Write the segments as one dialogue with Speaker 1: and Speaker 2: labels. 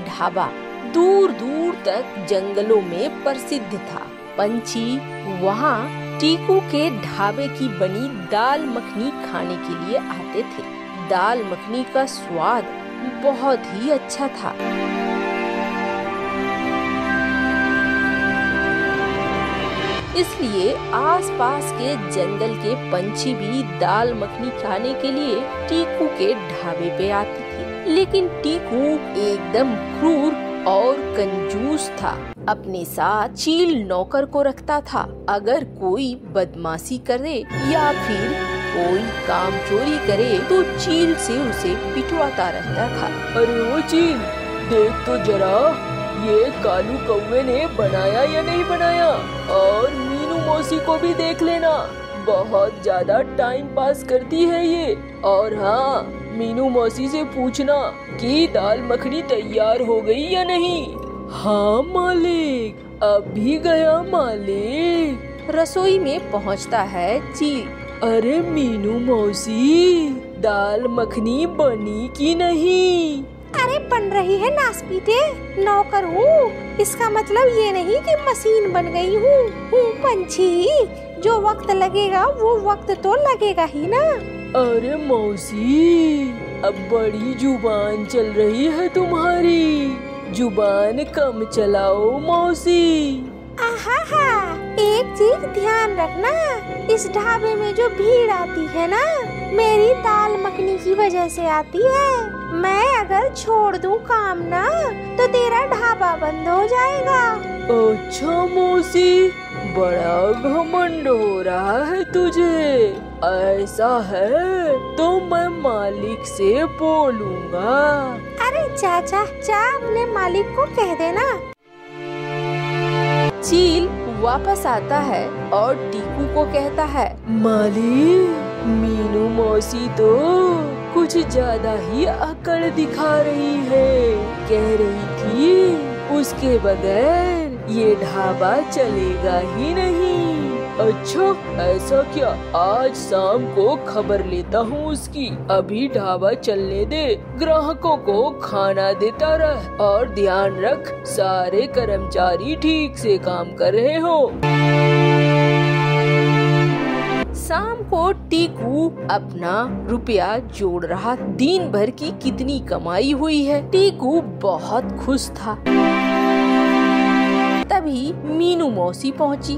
Speaker 1: ढाबा दूर दूर तक जंगलों में प्रसिद्ध था। पंछी वहाँ टीकू के ढाबे की बनी दाल मखनी खाने के लिए आते थे। दाल मखनी का स्वाद बहुत ही अच्छा था। इसलिए आसपास के जंगल के पंछी भी दाल मखनी खाने के लिए टीकू के ढाबे पे आते थे। लेकिन टीकू एकदम क्रूर और कंजूस था। अपने साथ चील नौकर को रखता था। अगर कोई बदमाशी करे या फिर कोई काम चोरी करे तो चील से उसे पिटवाता रहता था।
Speaker 2: अरे वो चील, देख तो जरा ये कालू कौवे ने बनाया या नहीं बनाया, और मीनू मौसी को भी देख लेना, बहुत ज्यादा टाइम पास करती है ये। और हाँ, मीनू मौसी से पूछना कि दाल मखनी तैयार हो गई या नहीं। हाँ मालिक, अभी गया मालिक।
Speaker 1: रसोई में पहुंचता है चील।
Speaker 2: अरे मीनू मौसी, दाल मखनी बनी कि नहीं?
Speaker 3: अरे बन रही है नासपीटे, नौकर हूँ, इसका मतलब ये नहीं कि मशीन बन गई हूँ पंछी। जो वक्त लगेगा वो वक्त तो लगेगा ही ना।
Speaker 2: अरे मौसी, अब बड़ी जुबान चल रही है तुम्हारी, जुबान कम चलाओ मौसी।
Speaker 3: आहा, एक चीज ध्यान रखना, इस ढाबे में जो भीड़ आती है ना, मेरी दाल मखनी की वजह से आती है। मैं अगर छोड़ दूं काम ना तो तेरा ढाबा बंद हो जाएगा।
Speaker 2: अच्छा मौसी, बड़ा घमंड हो रहा है तुझे। ऐसा है तो मैं मालिक से बोलूँगा।
Speaker 3: अरे चाचा, जा अपने मालिक को कह देना।
Speaker 1: चील वापस आता है और टीकू को कहता है,
Speaker 2: मालिक, मीनू मौसी तो कुछ ज्यादा ही अकड़ दिखा रही है। कह रही थी उसके बगैर ये ढाबा चलेगा ही नहीं। अच्छा, ऐसा क्या? आज शाम को खबर लेता हूँ उसकी। अभी ढाबा चलने दे, ग्राहकों को खाना देता रह, और ध्यान रख सारे कर्मचारी ठीक से काम कर रहे हो।
Speaker 1: शाम को टीकू अपना रुपया जोड़ रहा। दिन भर की कितनी कमाई हुई है। टीकू बहुत खुश था। तभी मीनू मौसी पहुंची।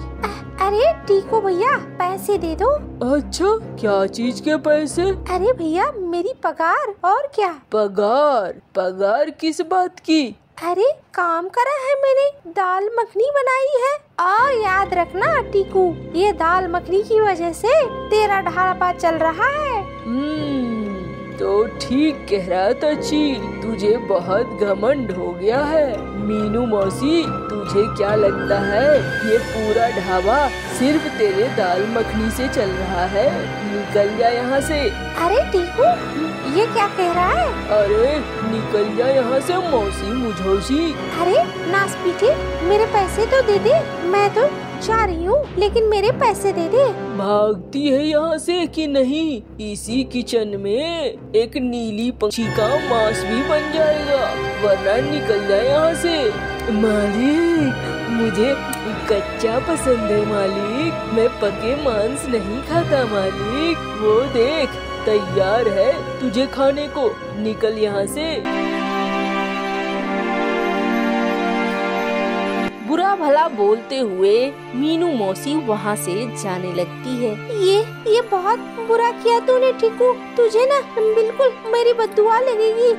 Speaker 3: अरे टीकू भैया, पैसे दे दो।
Speaker 2: अच्छा, क्या चीज के पैसे?
Speaker 3: अरे भैया, मेरी पगार। और क्या?
Speaker 2: पगार? पगार किस बात की?
Speaker 3: अरे काम करा है मैंने, दाल मखनी बनाई है। याद रखना टीकू, ये दाल मखनी की वजह से तेरा ढाबा चल रहा है।
Speaker 2: तो ठीक कह रहा था चील, तुझे बहुत घमंड हो गया है। मीनू मौसी, तुझे क्या लगता है ये पूरा ढाबा सिर्फ तेरे दाल मखनी से चल रहा है? निकल जा यहाँ से।
Speaker 3: अरे टीकू, ये क्या कह रहा है?
Speaker 2: अरे निकल जा यहाँ से मौसी मुझौसी।
Speaker 3: अरे नासपीटे, मेरे पैसे तो दे दे, मैं तो जा रही हूँ, लेकिन मेरे पैसे दे दे।
Speaker 2: भागती है यहाँ से कि नहीं? इसी किचन में एक नीली पंछी का मांस भी बन जाएगा, वरना निकल जाए यहाँ से। मालिक, मुझे कच्चा पसंद है मालिक, मैं पके मांस नहीं खाता मालिक। वो देख, तैयार है तुझे खाने को, निकल यहाँ से।
Speaker 1: बुरा भला बोलते हुए मीनू मौसी वहाँ से जाने लगती है।
Speaker 3: ये बहुत बुरा किया तूने टीकू, तुझे ना बिल्कुल मेरी बद्दुआ लगेगी।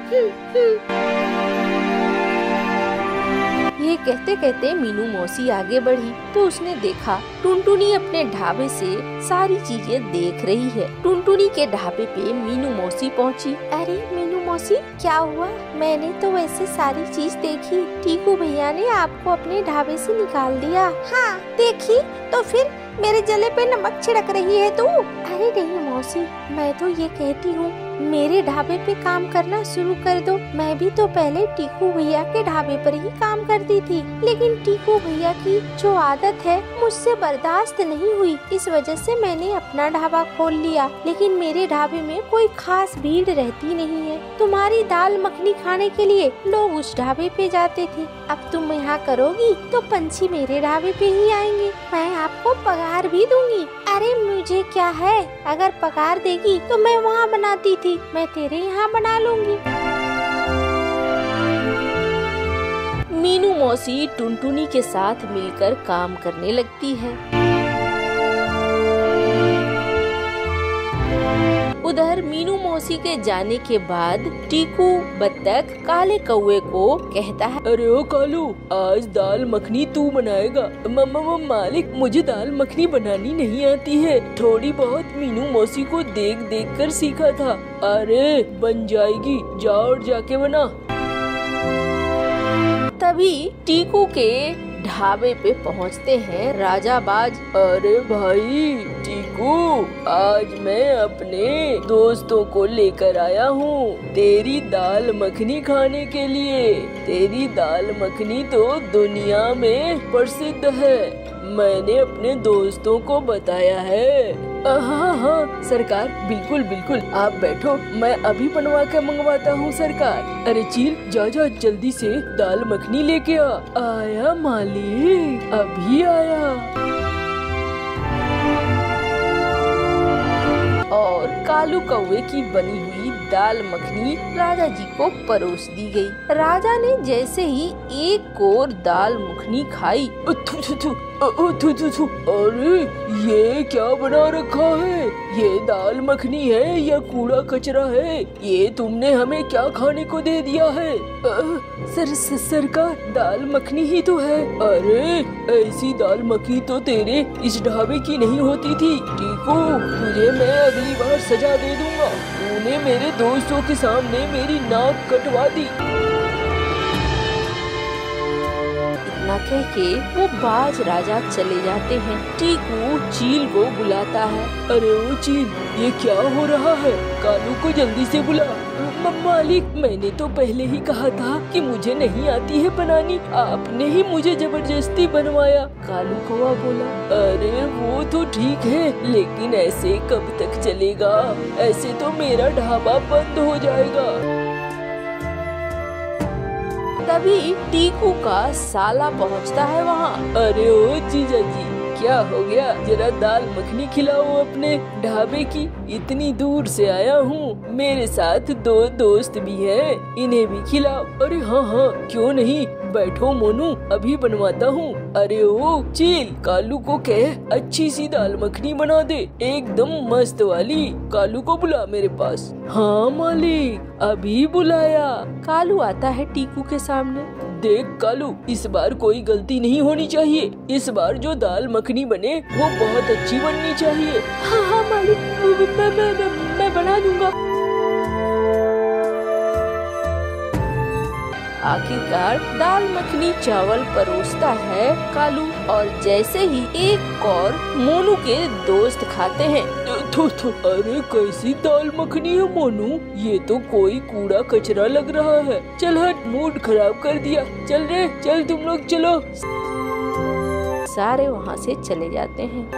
Speaker 1: ये कहते कहते मीनू मौसी आगे बढ़ी तो उसने देखा टुनटुनी अपने ढाबे से सारी चीजें देख रही है। टुनटुनी के ढाबे पे मीनू मौसी पहुंची।
Speaker 3: अरे मीनू मौसी, क्या हुआ? मैंने तो वैसे सारी चीज देखी, टीकू भैया ने आपको अपने ढाबे से निकाल दिया। हाँ देखी, तो फिर मेरे जले पे नमक छिड़क रही है तू? अरे नहीं मौसी, मैं तो ये कहती हूँ मेरे ढाबे पे काम करना शुरू कर दो। मैं भी तो पहले टीकू भैया के ढाबे पर ही काम करती थी, लेकिन टीकू भैया की जो आदत है मुझसे बर्दाश्त नहीं हुई। इस वजह से मैंने अपना ढाबा खोल लिया, लेकिन मेरे ढाबे में कोई खास भीड़ रहती नहीं है। तुम्हारी दाल मखनी खाने के लिए लोग उस ढाबे पे जाते थे। अब तुम यहाँ करोगी तो पंछी मेरे ढाबे पे ही आएंगे। मैं आपको पगार भी दूंगी। अरे मुझे क्या है, अगर पगार देगी तो मैं वहाँ बनाती थी, मैं तेरे यहाँ बना लूंगी।
Speaker 1: मीनू मौसी टुनटुनी के साथ मिलकर काम करने लगती है। उधर मीनू मौसी के जाने के बाद टीकू बत्तख काले कौवे को कहता है,
Speaker 2: अरे ओ कालू, आज दाल मखनी तू बनाएगा। मालिक, मुझे दाल मखनी बनानी नहीं आती है, थोड़ी बहुत मीनू मौसी को देख देख कर सीखा था। अरे बन जाएगी, जाओ और जाके बना।
Speaker 1: तभी टीकू के ढाबे पे पहुंचते हैं राजा बाज।
Speaker 2: अरे भाई टीकू, आज मैं अपने दोस्तों को लेकर आया हूँ तेरी दाल मखनी खाने के लिए। तेरी दाल मखनी तो दुनिया में प्रसिद्ध है, मैंने अपने दोस्तों को बताया है। हाँ हाँ सरकार, बिल्कुल बिल्कुल, आप बैठो, मैं अभी बनवा के मंगवाता हूँ सरकार। अरे चील, जा जा जल्दी से दाल मखनी लेके आ। आया मालिक, अभी आया।
Speaker 1: और कालू कौवे की बनी हुई दाल मखनी राजा जी को परोस दी गई। राजा ने जैसे ही एक कोर दाल मखनी खाई,
Speaker 2: अरे ये क्या बना रखा है? ये दाल मखनी है या कूड़ा कचरा है? ये तुमने हमें क्या खाने को दे दिया है? सरकार, दाल मखनी ही तो है। अरे ऐसी दाल मखनी तो तेरे इस ढाबे की नहीं होती थी। टीकू, तुझे मैं अगली बार सजा दे दूंगा, तूने मेरे दोस्तों के सामने मेरी नाक कटवा दी।
Speaker 1: कह के वो बाज राजा चले जाते हैं। टीकू चील को बुलाता है।
Speaker 2: अरे ओ चील, ये क्या हो रहा है? कालू को जल्दी से बुला। मालिक, मैंने तो पहले ही कहा था कि मुझे नहीं आती है बनानी, आपने ही मुझे जबरदस्ती बनवाया। कालू कौवा बोला। अरे वो तो ठीक है, लेकिन ऐसे कब तक चलेगा? ऐसे तो मेरा ढाबा बंद हो जाएगा।
Speaker 1: तभी टीकू का साला पहुंचता है वहाँ।
Speaker 2: अरे ओ जीजा जी, क्या हो गया? जरा दाल मखनी खिलाओ अपने ढाबे की, इतनी दूर से आया हूँ। मेरे साथ 2 दोस्त भी हैं, इन्हें भी खिलाओ। अरे हाँ हाँ, क्यों नहीं, बैठो मोनू, अभी बनवाता हूँ। अरे ओ चील, कालू को कह अच्छी सी दाल मखनी बना दे, एकदम मस्त वाली। कालू को बुला मेरे पास। हाँ मालिक, अभी बुलाया।
Speaker 1: कालू आता है टीकू के सामने।
Speaker 2: देख कालू, इस बार कोई गलती नहीं होनी चाहिए। इस बार जो दाल मखनी बने वो बहुत अच्छी बननी चाहिए।
Speaker 1: हाँ हाँ मालिक, मैं बना दूंगा। आखिरकार दाल मखनी चावल परोसता है कालू, और जैसे ही एक और मोनू के दोस्त खाते हैं।
Speaker 2: अरे कैसी दाल मखनी है मोनू, ये तो कोई कूड़ा कचरा लग रहा है। चल हट, मूड खराब कर दिया। चल रे चल, तुम लोग चलो।
Speaker 1: सारे वहाँ से चले जाते हैं।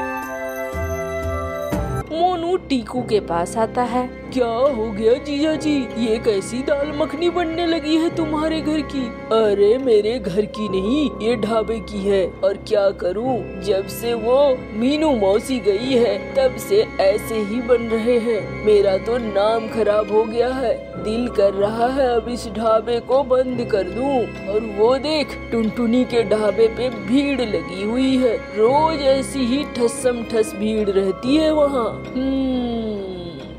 Speaker 1: मोनू टीकू के पास आता है।
Speaker 2: क्या हो गया जीजा जी, ये कैसी दाल मखनी बनने लगी है तुम्हारे घर की? अरे मेरे घर की नहीं, ये ढाबे की है। और क्या करूं, जब से वो मीनू मौसी गई है तब से ऐसे ही बन रहे हैं। मेरा तो नाम खराब हो गया है। दिल कर रहा है अब इस ढाबे को बंद कर दूं। और वो देख, टुनटुनी के ढाबे पे भीड़ लगी हुई है, रोज ऐसी ही ठस्सम ठस भीड़ रहती है वहाँ।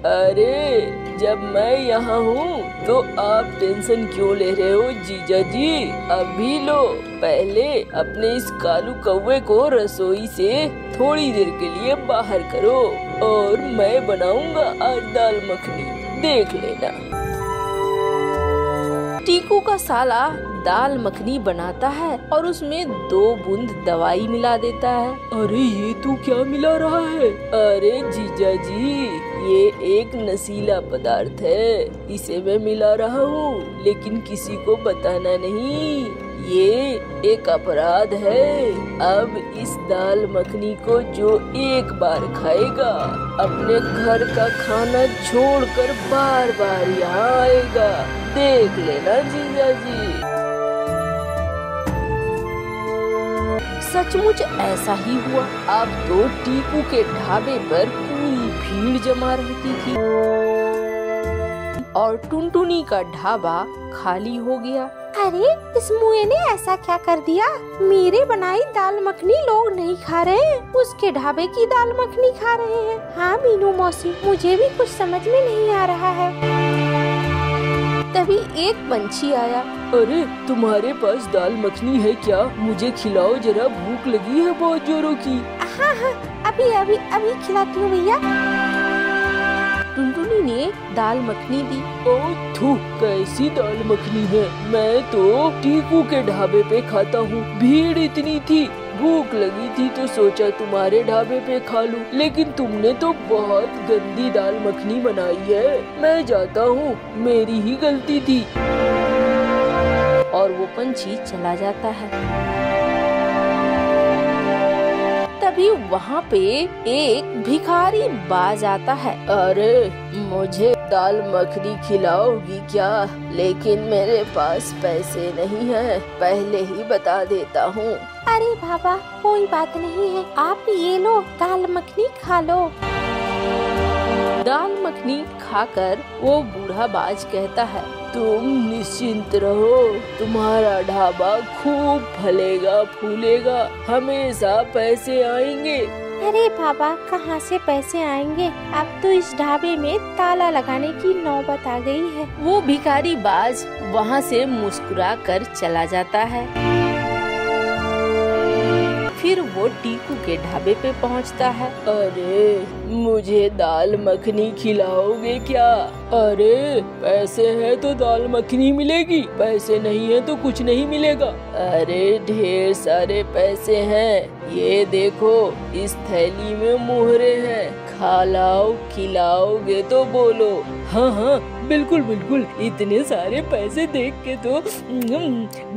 Speaker 2: अरे जब मैं यहाँ हूँ तो आप टेंशन क्यों ले रहे हो जीजा जी? अभी लो, पहले अपने इस कालू कौवे को रसोई से थोड़ी देर के लिए बाहर करो और मैं बनाऊंगा आज दाल मखनी, देख लेना।
Speaker 1: टीकू का साला दाल मखनी बनाता है और उसमें 2 बूंद दवाई मिला देता है।
Speaker 2: अरे ये तू क्या मिला रहा है? अरे जीजा जी, ये एक नशीला पदार्थ है, इसे मैं मिला रहा हूँ, लेकिन किसी को बताना नहीं, ये एक अपराध है। अब इस दाल मखनी को जो एक बार खाएगा अपने घर का खाना छोड़कर बार बार यहाँ आएगा, देख लेना जीजा जी।
Speaker 1: सचमुच ऐसा ही हुआ। अब तो टीकू के ढाबे पर पूरी भीड़ जमा रहती थी और टुनटुनी का ढाबा खाली हो गया।
Speaker 3: अरे इस मुए ने ऐसा क्या कर दिया? मेरे बनाई दाल मखनी लोग नहीं खा रहे, उसके ढाबे की दाल मखनी खा रहे हैं। हाँ मीनू मौसी, मुझे भी कुछ समझ में नहीं आ रहा है।
Speaker 1: तभी एक पंछी आया।
Speaker 2: अरे तुम्हारे पास दाल मखनी है क्या? मुझे खिलाओ जरा, भूख लगी है बहुत जोरों की।
Speaker 3: हाँ हाँ, अभी अभी अभी खिलाती हूँ भैया।
Speaker 1: टुनटुनी ने दाल मखनी दी।
Speaker 2: ओह थू, कैसी दाल मखनी है? मैं तो टीकू के ढाबे पे खाता हूँ, भीड़ इतनी थी, भूख लगी थी तो सोचा तुम्हारे ढाबे पे खा लूं, लेकिन तुमने तो बहुत गंदी दाल मखनी बनाई है। मैं जाता हूँ, मेरी ही गलती थी।
Speaker 1: और वो पंछी चला जाता है। तभी वहाँ पे एक भिखारी बाज आता है।
Speaker 2: अरे मुझे दाल मखनी खिलाओगी क्या? लेकिन मेरे पास पैसे नहीं है, पहले ही बता देता हूँ।
Speaker 3: अरे बाबा कोई बात नहीं है, आप ये लो दाल मखनी खा लो।
Speaker 1: दाल मखनी खाकर वो बूढ़ा बाज कहता है,
Speaker 2: तुम निश्चिंत रहो, तुम्हारा ढाबा खूब फलेगा फूलेगा, हमेशा पैसे आएंगे।
Speaker 3: अरे बाबा कहाँ से पैसे आएंगे? अब तो इस ढाबे में ताला लगाने की नौबत आ गई है।
Speaker 1: वो भिखारी बाज वहाँ से मुस्कुरा कर चला जाता है। फिर वो टीकू के ढाबे पे पहुँचता है।
Speaker 2: अरे मुझे दाल मखनी खिलाओगे क्या? अरे पैसे है तो दाल मखनी मिलेगी, पैसे नहीं है तो कुछ नहीं मिलेगा। अरे ढेर सारे पैसे हैं, ये देखो इस थैली में मुहरे हैं, खालाओ खिलाओगे तो बोलो। हाँ हाँ बिल्कुल बिल्कुल, इतने सारे पैसे देख के तो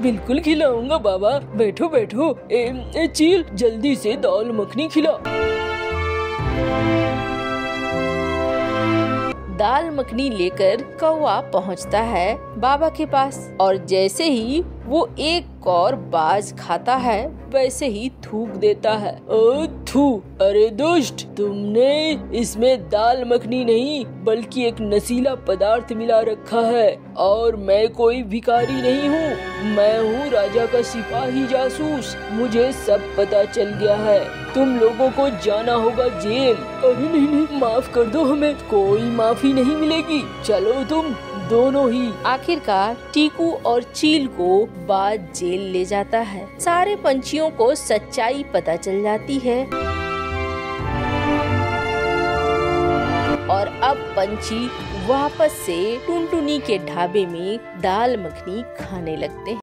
Speaker 2: बिल्कुल खिलाऊंगा बाबा। बैठो बैठो, चील जल्दी से दाल मखनी खिला।
Speaker 1: दाल मखनी लेकर कौवा पहुंचता है बाबा के पास और जैसे ही वो एक और बाज खाता है वैसे ही थूक देता है। ओ थू, अरे दुष्ट, तुमने इसमें दाल मखनी नहीं बल्कि एक नशीला पदार्थ मिला रखा है। और मैं कोई भिखारी नहीं हूँ, मैं हूँ राजा का सिपाही जासूस, मुझे सब पता चल गया है, तुम लोगों को जाना होगा जेल। अरे नहीं नहीं, माफ कर दो हमें, कोई माफी नहीं मिलेगी, चलो तुम दोनों ही। आखिरकार टीकू और चील को बाज जेल ले जाता है। सारे पंछियों को सच्चाई पता चल जाती है और अब पंछी वापस से टुनटुनी के ढाबे में दाल मखनी खाने लगते हैं।